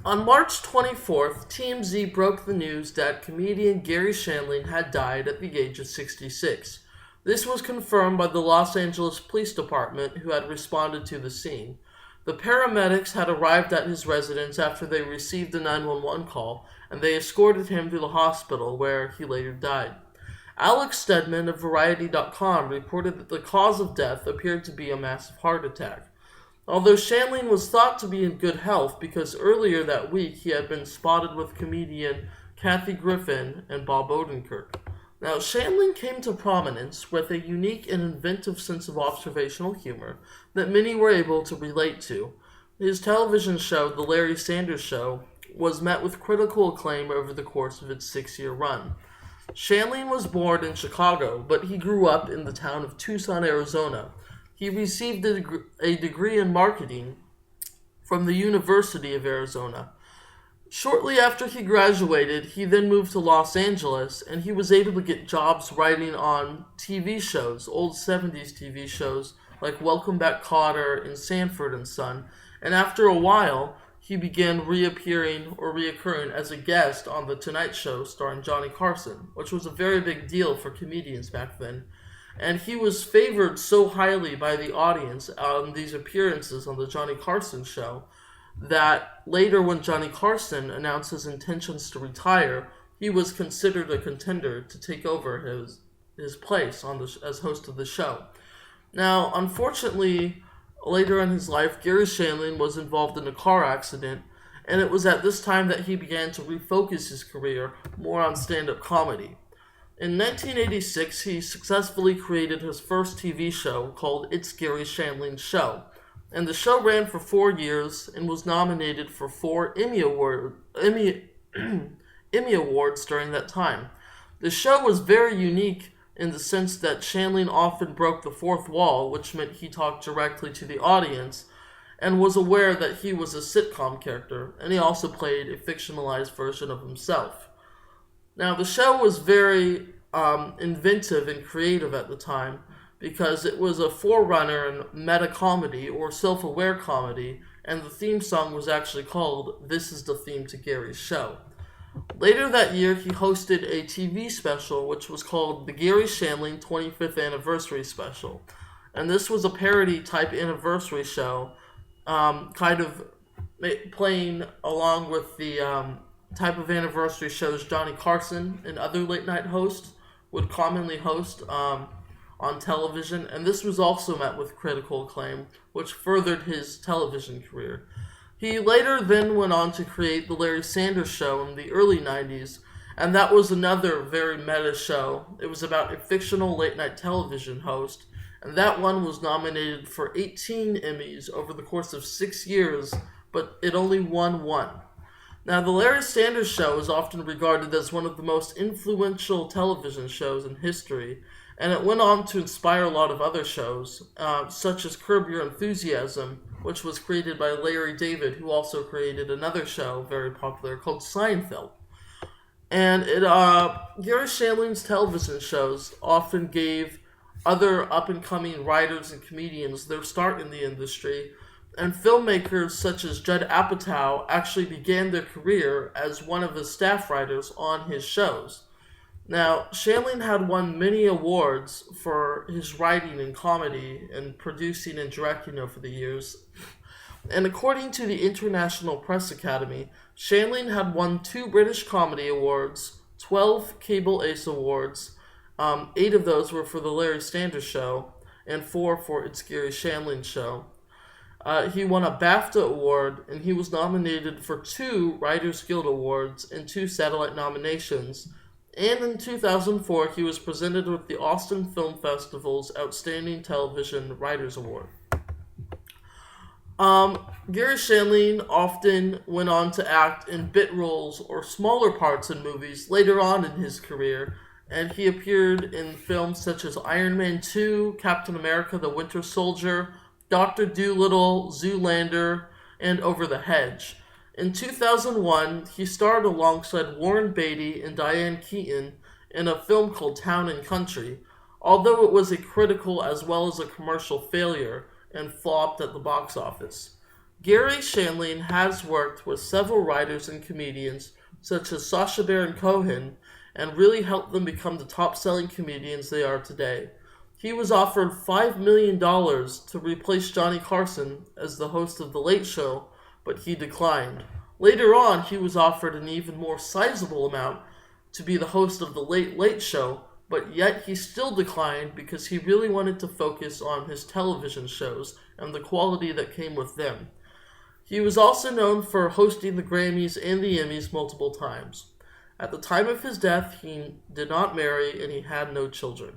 On March 24th, TMZ broke the news that comedian Garry Shandling had died at the age of 66. This was confirmed by the Los Angeles Police Department, who had responded to the scene. The paramedics had arrived at his residence after they received a 911 call, and they escorted him to the hospital, where he later died. Alex Stedman of Variety.com reported that the cause of death appeared to be a massive heart attack. Although Shandling was thought to be in good health because earlier that week he had been spotted with comedian Kathy Griffin and Bob Odenkirk. Now, Shandling came to prominence with a unique and inventive sense of observational humor that many were able to relate to. His television show, The Larry Sanders Show, was met with critical acclaim over the course of its 6-year run. Shandling was born in Chicago, but he grew up in the town of Tucson, Arizona. He received a degree in marketing from the University of Arizona. Shortly after he graduated, he then moved to Los Angeles, and he was able to get jobs writing on TV shows, old 70s TV shows, like Welcome Back Kotter and Sanford and Son, and after a while, he began reoccurring as a guest on The Tonight Show starring Johnny Carson, which was a very big deal for comedians back then. And he was favored so highly by the audience on these appearances on The Johnny Carson Show that later when Johnny Carson announced his intentions to retire, he was considered a contender to take over his place as host of the show. Now, unfortunately, later in his life, Garry Shandling was involved in a car accident, and it was at this time that he began to refocus his career more on stand-up comedy. In 1986, he successfully created his first TV show called It's Garry Shandling's Show, and the show ran for 4 years and was nominated for 4 Emmy Awards during that time. The show was very unique in the sense that Shandling often broke the fourth wall, which meant he talked directly to the audience, and was aware that he was a sitcom character, and he also played a fictionalized version of himself. Now, the show was very inventive and creative at the time, because it was a forerunner in meta-comedy or self-aware comedy, and the theme song was actually called This Is the Theme to Garry's Show. Later that year, he hosted a TV special which was called the Garry Shandling 25th Anniversary Special. And this was a parody-type anniversary show, kind of playing along with the type of anniversary shows Johnny Carson and other late-night hosts would commonly host on television. And this was also met with critical acclaim, which furthered his television career. He later then went on to create The Larry Sanders Show in the early 90s, and that was another very meta show. It was about a fictional late-night television host, and that one was nominated for 18 Emmys over the course of 6 years, but it only won 1. Now, The Larry Sanders Show is often regarded as one of the most influential television shows in history, and it went on to inspire a lot of other shows, such as Curb Your Enthusiasm, which was created by Larry David, who also created another show very popular called Seinfeld. And Garry Shandling's television shows often gave other up-and-coming writers and comedians their start in the industry, and filmmakers such as Judd Apatow actually began their career as one of the staff writers on his shows. Now, Shandling had won many awards for his writing and comedy and producing and directing over the years. And according to the International Press Academy, Shandling had won 2 British Comedy Awards, 12 Cable Ace Awards, 8 of those were for The Larry Sanders Show, and 4 for It's Garry Shandling Show. He won a BAFTA award, and he was nominated for 2 Writers Guild Awards and 2 satellite nominations. And in 2004, he was presented with the Austin Film Festival's Outstanding Television Writers Award. Garry Shandling often went on to act in bit roles or smaller parts in movies later on in his career, and he appeared in films such as Iron Man 2, Captain America the Winter Soldier, Dr. Dolittle, Zoolander, and Over the Hedge. In 2001, he starred alongside Warren Beatty and Diane Keaton in a film called Town and Country, although it was a critical as well as a commercial failure and flopped at the box office. Garry Shandling has worked with several writers and comedians, such as Sacha Baron Cohen, and really helped them become the top-selling comedians they are today. He was offered $5 million to replace Johnny Carson as the host of The Late Show, but he declined. Later on, he was offered an even more sizable amount to be the host of The Late Late Show, but yet he still declined because he really wanted to focus on his television shows and the quality that came with them. He was also known for hosting the Grammys and the Emmys multiple times. At the time of his death, he did not marry and he had no children.